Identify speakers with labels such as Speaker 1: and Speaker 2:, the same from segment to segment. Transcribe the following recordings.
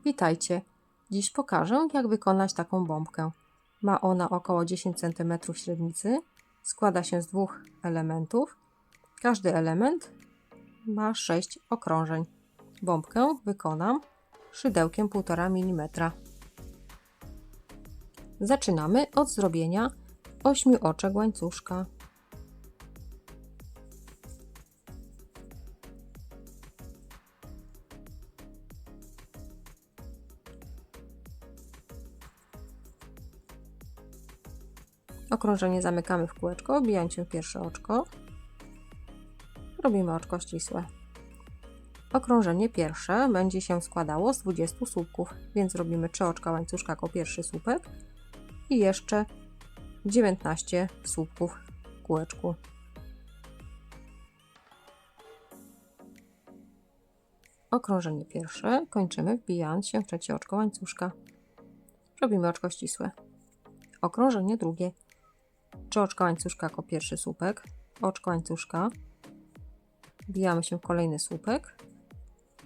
Speaker 1: Witajcie! Dziś pokażę, jak wykonać taką bombkę. Ma ona około 10 cm średnicy, składa się z dwóch elementów. Każdy element ma 6 okrążeń. Bombkę wykonam szydełkiem 1,5 mm. Zaczynamy od zrobienia 8 oczek łańcuszka. Okrążenie zamykamy w kółeczko, obijając się pierwsze oczko. Robimy oczko ścisłe. Okrążenie pierwsze będzie się składało z 20 słupków, więc robimy 3 oczka łańcuszka jako pierwszy słupek i jeszcze 19 słupków w kółeczku. Okrążenie pierwsze kończymy wbijając się w trzecie oczko łańcuszka. Robimy oczko ścisłe. Okrążenie drugie. 3 oczka łańcuszka jako pierwszy słupek, oczko łańcuszka, wbijamy się w kolejny słupek,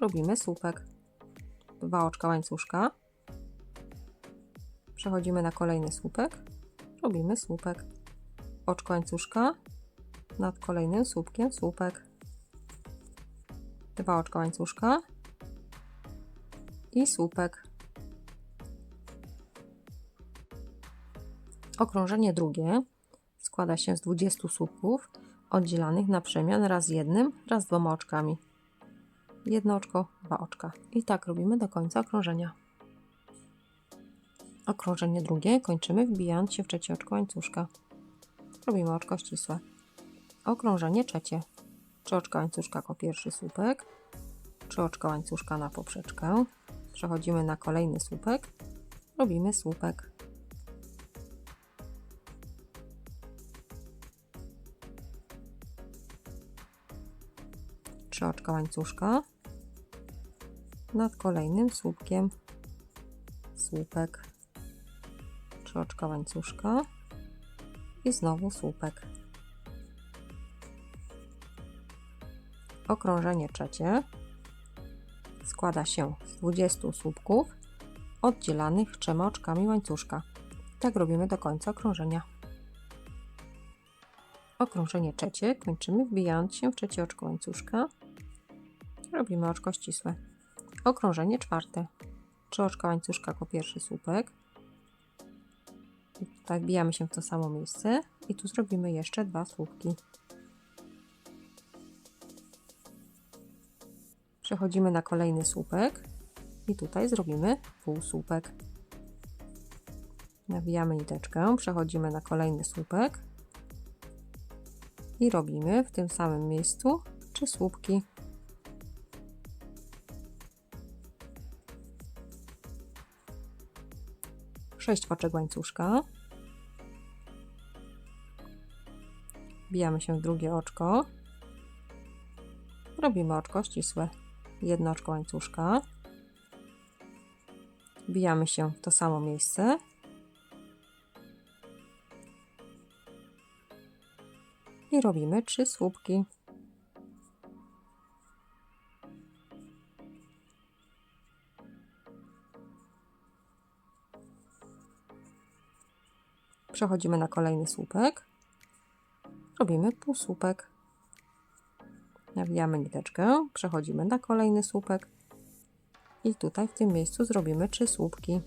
Speaker 1: robimy słupek, 2 oczka łańcuszka, przechodzimy na kolejny słupek, robimy słupek, oczko łańcuszka, nad kolejnym słupkiem słupek, 2 oczka łańcuszka i słupek. Okrążenie drugie składa się z 20 słupków oddzielanych na przemian raz jednym, raz 2 oczkami. Jedno oczko, 2 oczka. I tak robimy do końca okrążenia. Okrążenie drugie kończymy wbijając się w trzecie oczko łańcuszka. Robimy oczko ścisłe. Okrążenie trzecie. 3 oczka łańcuszka jako pierwszy słupek, 3 oczka łańcuszka na poprzeczkę. Przechodzimy na kolejny słupek, robimy słupek. Oczka łańcuszka, nad kolejnym słupkiem słupek, 3 oczka łańcuszka i znowu słupek. Okrążenie trzecie składa się z 20 słupków oddzielanych 3 oczkami łańcuszka. Tak robimy do końca okrążenia. Okrążenie trzecie kończymy wbijając się w trzecie oczko łańcuszka. Robimy oczko ścisłe. Okrążenie czwarte. 3 oczka łańcuszka jako pierwszy słupek. I tutaj wbijamy się w to samo miejsce i tu zrobimy jeszcze 2 słupki. Przechodzimy na kolejny słupek i tutaj zrobimy półsłupek. Nawijamy niteczkę, przechodzimy na kolejny słupek i robimy w tym samym miejscu 3 słupki. Sześć oczek łańcuszka. Wbijamy się w drugie oczko. Robimy oczko ścisłe. Jedno oczko łańcuszka. Wbijamy się w to samo miejsce. I robimy 3 słupki. Przechodzimy na kolejny słupek. Robimy półsłupek. Nawijamy niteczkę, przechodzimy na kolejny słupek i tutaj w tym miejscu zrobimy 3 słupki.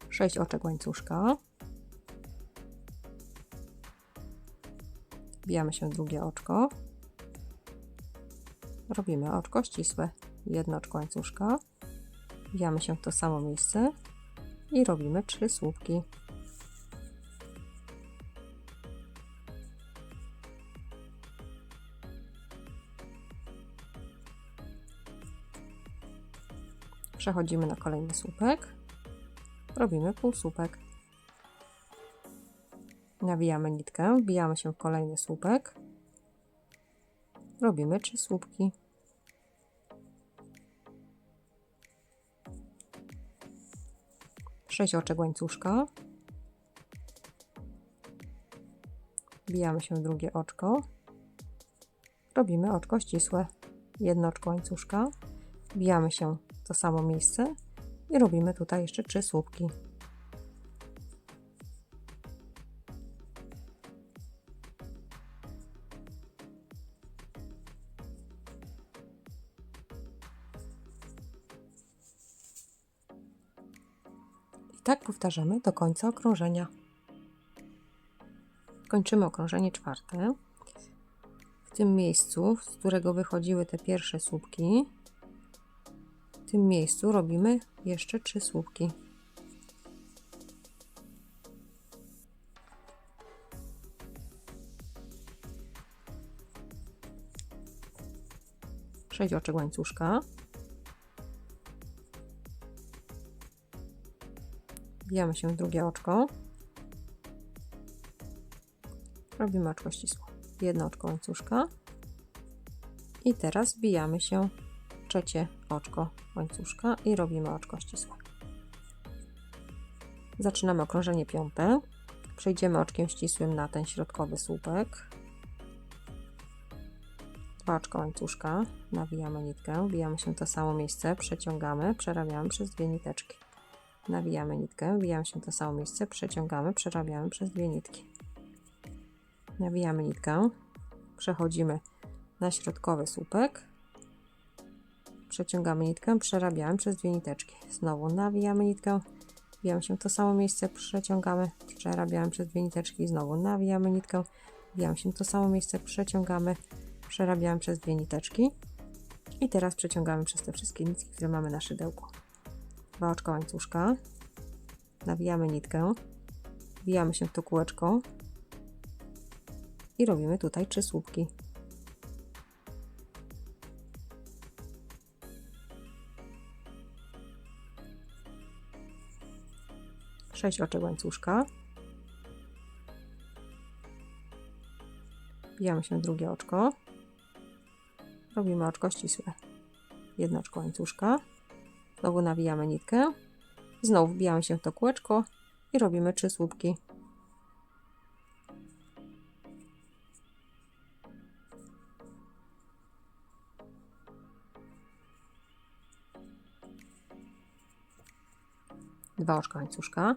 Speaker 1: Sześć oczek łańcuszka. Wbijamy się w drugie oczko. Robimy oczko ścisłe. Jedno oczko łańcuszka. Wbijamy się w to samo miejsce i robimy 3 słupki. Przechodzimy na kolejny słupek. Robimy półsłupek. Nawijamy nitkę, wbijamy się w kolejny słupek. Robimy 3 słupki. 6 oczek łańcuszka. Wbijamy się w drugie oczko. robimy oczko ścisłe. Jedno oczko łańcuszka, wbijamy się w to samo miejsce i robimy tutaj jeszcze 3 słupki. I tak powtarzamy do końca okrążenia. Kończymy okrążenie czwarte. W tym miejscu, z którego wychodziły te pierwsze słupki, w tym miejscu robimy jeszcze 3 słupki. Sześć oczek łańcuszka. Wbijamy się w drugie oczko. Robimy oczko ścisłe. Jedno oczko łańcuszka. I teraz wbijamy się w trzecie oczko łańcuszka i robimy oczko ścisłe. Zaczynamy okrążenie piąte. Przejdziemy oczkiem ścisłym na ten środkowy słupek. 2 oczka łańcuszka, nawijamy nitkę, wbijamy się w to samo miejsce, przeciągamy, przerabiamy przez 2 niteczki. Nawijamy nitkę, wbijamy się w to samo miejsce, przeciągamy, przerabiamy przez 2 nitki. Nawijamy nitkę, przechodzimy na środkowy słupek, przeciągamy nitkę, przerabiamy przez 2 niteczki. Znowu nawijamy nitkę, wbijamy się w to samo miejsce, przeciągamy, przerabiamy przez 2 niteczki. Znowu nawijamy nitkę, wbijamy się w to samo miejsce, przeciągamy, przerabiamy przez 2 niteczki. I teraz przeciągamy przez te wszystkie nitki, które mamy na szydełku. 2 oczka łańcuszka, nawijamy nitkę, wbijamy się w to kółeczko i robimy tutaj 3 słupki. Sześć oczek łańcuszka, wbijamy się w drugie oczko, robimy oczko ścisłe. Jedno oczko łańcuszka, znowu nawijamy nitkę, znowu wbijamy się w to kółeczko i robimy 3 słupki. Dwa oczka łańcuszka,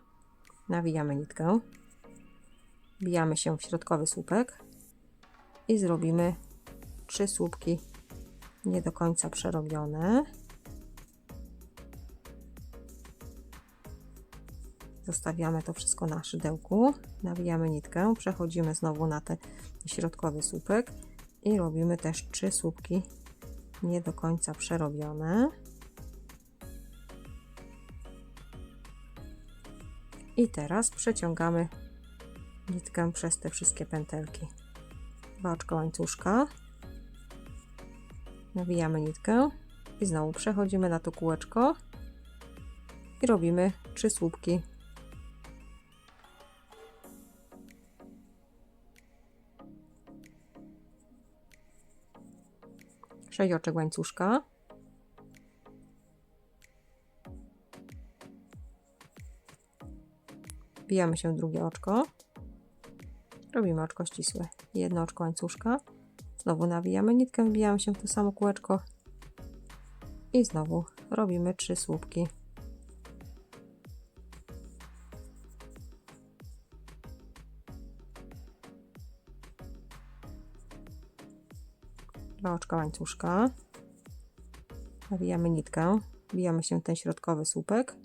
Speaker 1: nawijamy nitkę, wbijamy się w środkowy słupek i zrobimy 3 słupki nie do końca przerobione. Zostawiamy to wszystko na szydełku, nawijamy nitkę, przechodzimy znowu na ten środkowy słupek i robimy też 3 słupki nie do końca przerobione. I teraz przeciągamy nitkę przez te wszystkie pętelki. 2 oczka łańcuszka, nawijamy nitkę i znowu przechodzimy na to kółeczko i robimy 3 słupki. Sześć oczek łańcuszka, wbijamy się w drugie oczko, robimy oczko ścisłe. Jedno oczko łańcuszka, znowu nawijamy nitkę, wbijamy się w to samo kółeczko i znowu robimy 3 słupki. Dwa oczka łańcuszka, nawijamy nitkę, wbijamy się w ten środkowy słupek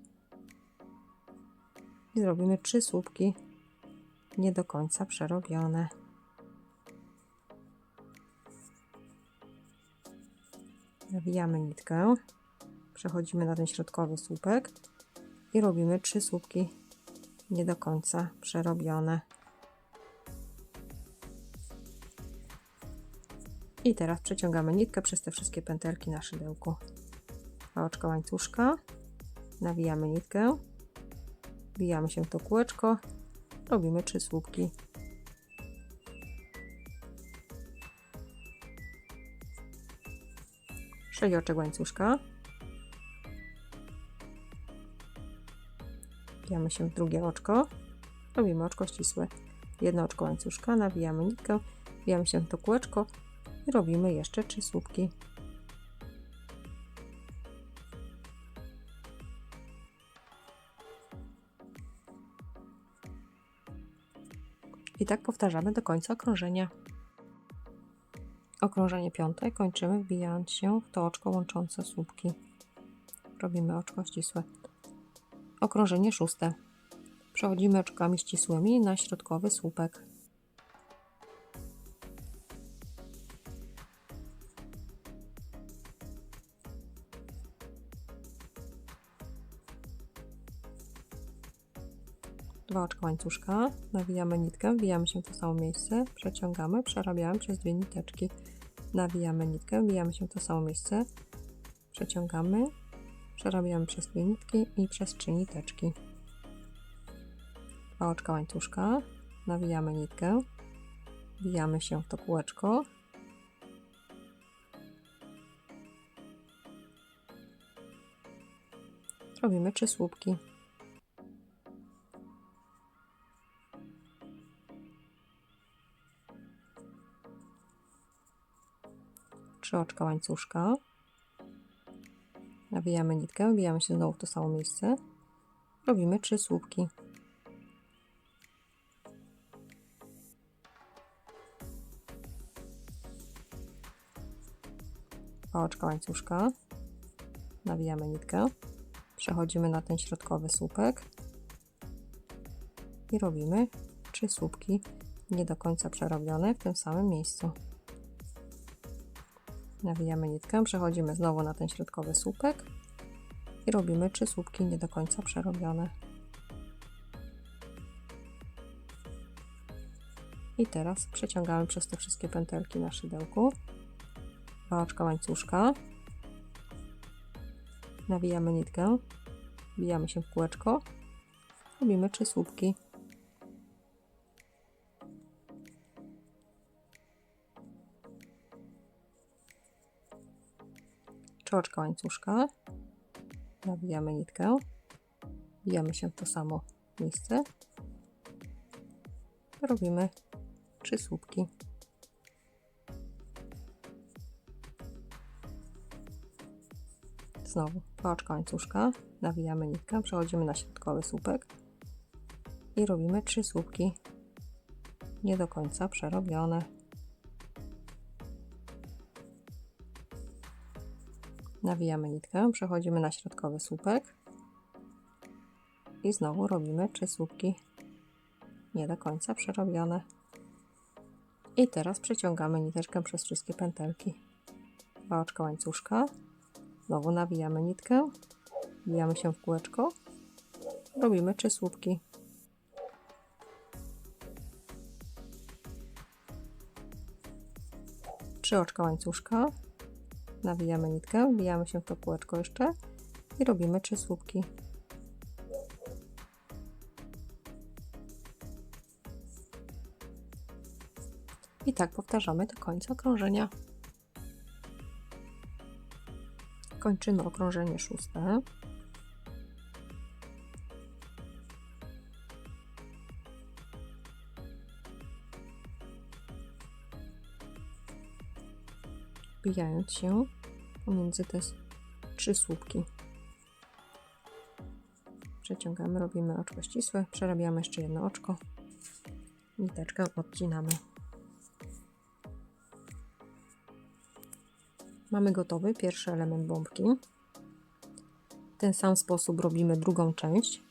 Speaker 1: i zrobimy 3 słupki nie do końca przerobione. Nawijamy nitkę, przechodzimy na ten środkowy słupek i robimy 3 słupki nie do końca przerobione. I teraz przeciągamy nitkę przez te wszystkie pętelki na szydełku. 2 oczka łańcuszka, nawijamy nitkę, wbijamy się w to kółeczko, robimy 3 słupki. Sześć oczek łańcuszka, wbijamy się w drugie oczko, robimy oczko ścisłe. Jedno oczko łańcuszka, nawijamy nitkę, wbijamy się w to kółeczko i robimy jeszcze 3 słupki. I tak powtarzamy do końca okrążenia. Okrążenie 5 kończymy wbijając się w to oczko łączące słupki. Robimy oczko ścisłe. Okrążenie 6. Przechodzimy oczkami ścisłymi na środkowy słupek. Dwa oczka łańcuszka, nawijamy nitkę, wbijamy się w to samo miejsce, przeciągamy, przerabiamy przez 2 niteczki. Nawijamy nitkę, wbijamy się w to samo miejsce, przeciągamy, przerabiamy przez 2 nitki i przez 3 niteczki. Dwa oczka łańcuszka, nawijamy nitkę, wbijamy się w to kółeczko, robimy 3 słupki. 3 oczka łańcuszka, nawijamy nitkę, wbijamy się znowu w to samo miejsce, robimy 3 słupki. Dwa oczka łańcuszka, nawijamy nitkę, przechodzimy na ten środkowy słupek i robimy 3 słupki nie do końca przerobione w tym samym miejscu. Nawijamy nitkę, przechodzimy znowu na ten środkowy słupek i robimy 3 słupki nie do końca przerobione. I teraz przeciągamy przez te wszystkie pętelki na szydełku. Dwa oczka łańcuszka, nawijamy nitkę, wbijamy się w kółeczko, robimy 3 słupki. 3 oczka łańcuszka, nawijamy nitkę, wbijamy się w to samo miejsce, robimy 3 słupki. Znowu 2 oczka łańcuszka, nawijamy nitkę, przechodzimy na środkowy słupek i robimy 3 słupki nie do końca przerobione. Nawijamy nitkę, przechodzimy na środkowy słupek i znowu robimy 3 słupki nie do końca przerobione. I teraz przeciągamy niteczkę przez wszystkie pętelki. 2 oczka łańcuszka, znowu nawijamy nitkę, wbijamy się w kółeczko, robimy 3 słupki. 3 oczka łańcuszka, nawijamy nitkę, wbijamy się w to kółeczko jeszcze i robimy 3 słupki. I tak powtarzamy do końca okrążenia. Kończymy okrążenie 6. Wbijając się pomiędzy te 3 słupki. Przeciągamy, robimy oczko ścisłe, przerabiamy jeszcze jedno oczko, niteczkę odcinamy. Mamy gotowy pierwszy element bombki. W ten sam sposób robimy drugą część.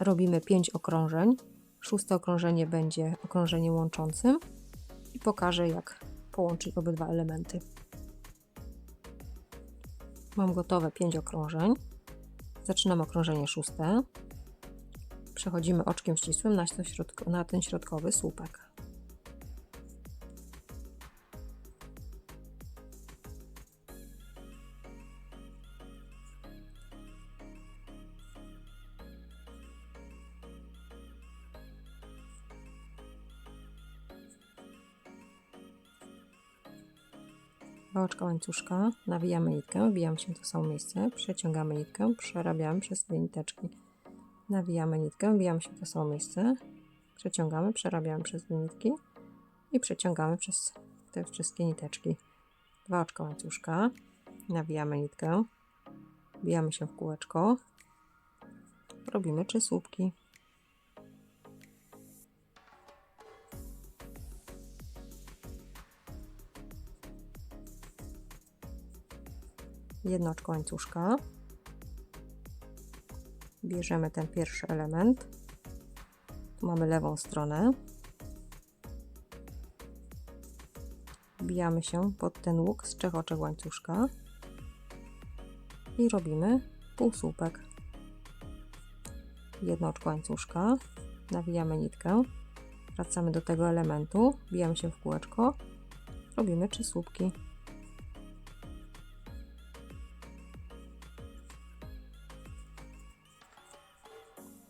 Speaker 1: Robimy 5 okrążeń. 6. okrążenie będzie okrążeniem łączącym i pokażę, jak połączyć obydwa elementy. Mam gotowe 5 okrążeń. Zaczynamy okrążenie 6. Przechodzimy oczkiem ścisłym na ten środkowy słupek. Dwa oczka łańcuszka, nawijamy nitkę, wbijamy się w to samo miejsce, przeciągamy nitkę, przerabiamy przez 2 niteczki. Nawijamy nitkę, wbijamy się w to samo miejsce, przeciągamy, przerabiamy przez 2 nitki i przeciągamy przez te wszystkie niteczki. 2 oczka łańcuszka, nawijamy nitkę, wbijamy się w kółeczko, robimy 3 słupki. Jedno oczko łańcuszka, bierzemy ten pierwszy element, tu mamy lewą stronę, wbijamy się pod ten łuk z 3 oczek łańcuszka i robimy półsłupek. Jedno oczko łańcuszka, nawijamy nitkę, wracamy do tego elementu, wbijamy się w kółeczko, robimy 3 słupki.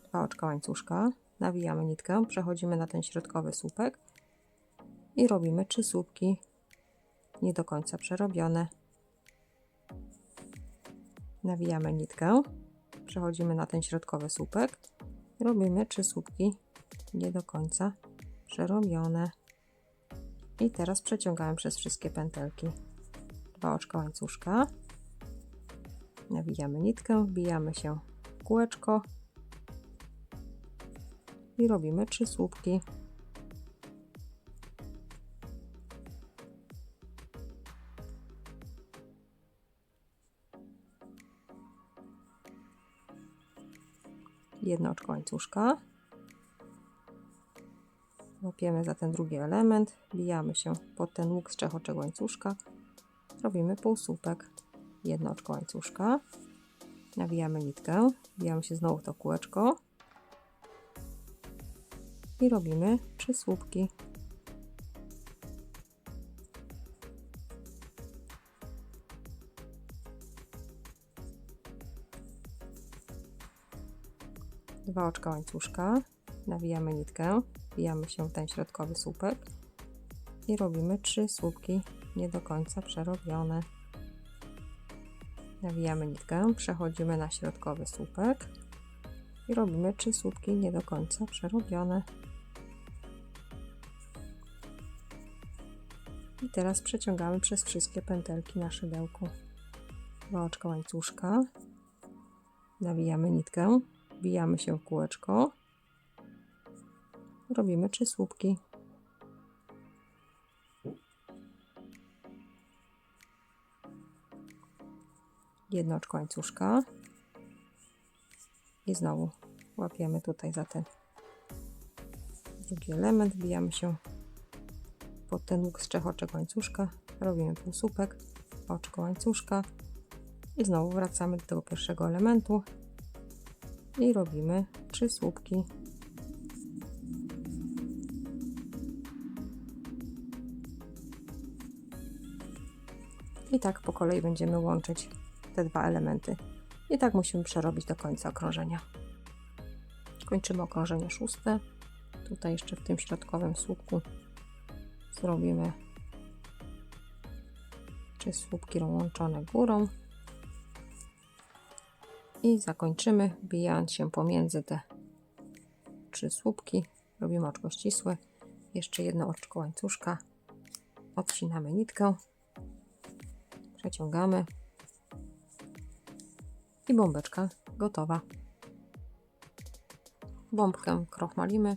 Speaker 1: Dwa oczka łańcuszka, nawijamy nitkę, przechodzimy na ten środkowy słupek i robimy 3 słupki nie do końca przerobione. Nawijamy nitkę, przechodzimy na ten środkowy słupek, robimy 3 słupki nie do końca przerobione. I teraz przeciągamy przez wszystkie pętelki. 2 oczka łańcuszka, nawijamy nitkę, wbijamy się w kółeczko i robimy 3 słupki. Jedno oczko łańcuszka, łapiemy za ten drugi element, wbijamy się pod ten łuk z 3 oczek łańcuszka, robimy półsłupek. Jedno oczko łańcuszka, nawijamy nitkę, wbijamy się znowu w to kółeczko i robimy 3 słupki. Dwa oczka łańcuszka, nawijamy nitkę, wbijamy się w ten środkowy słupek i robimy 3 słupki nie do końca przerobione. Nawijamy nitkę, przechodzimy na środkowy słupek i robimy 3 słupki nie do końca przerobione. I teraz przeciągamy przez wszystkie pętelki na szydełku. 2 oczka łańcuszka, nawijamy nitkę, wbijamy się w kółeczko, robimy 3 słupki. Jedno oczko łańcuszka i znowu łapiemy tutaj za ten drugi element, wbijamy się pod ten łuk z 3 oczek łańcuszka, robimy półsłupek, oczko łańcuszka i znowu wracamy do tego pierwszego elementu i robimy 3 słupki. I tak po kolei będziemy łączyć te 2 elementy. I tak musimy przerobić do końca okrążenia. Kończymy okrążenie 6. Tutaj jeszcze w tym środkowym słupku zrobimy 3 słupki łączone górą i zakończymy wbijając się pomiędzy te 3 słupki. Robimy oczko ścisłe, jeszcze jedno oczko łańcuszka, odcinamy nitkę, przeciągamy i bombeczka gotowa. Bombkę krochmalimy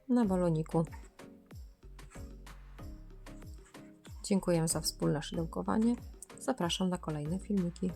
Speaker 1: na baloniku. Dziękuję za wspólne szydełkowanie. Zapraszam na kolejne filmiki.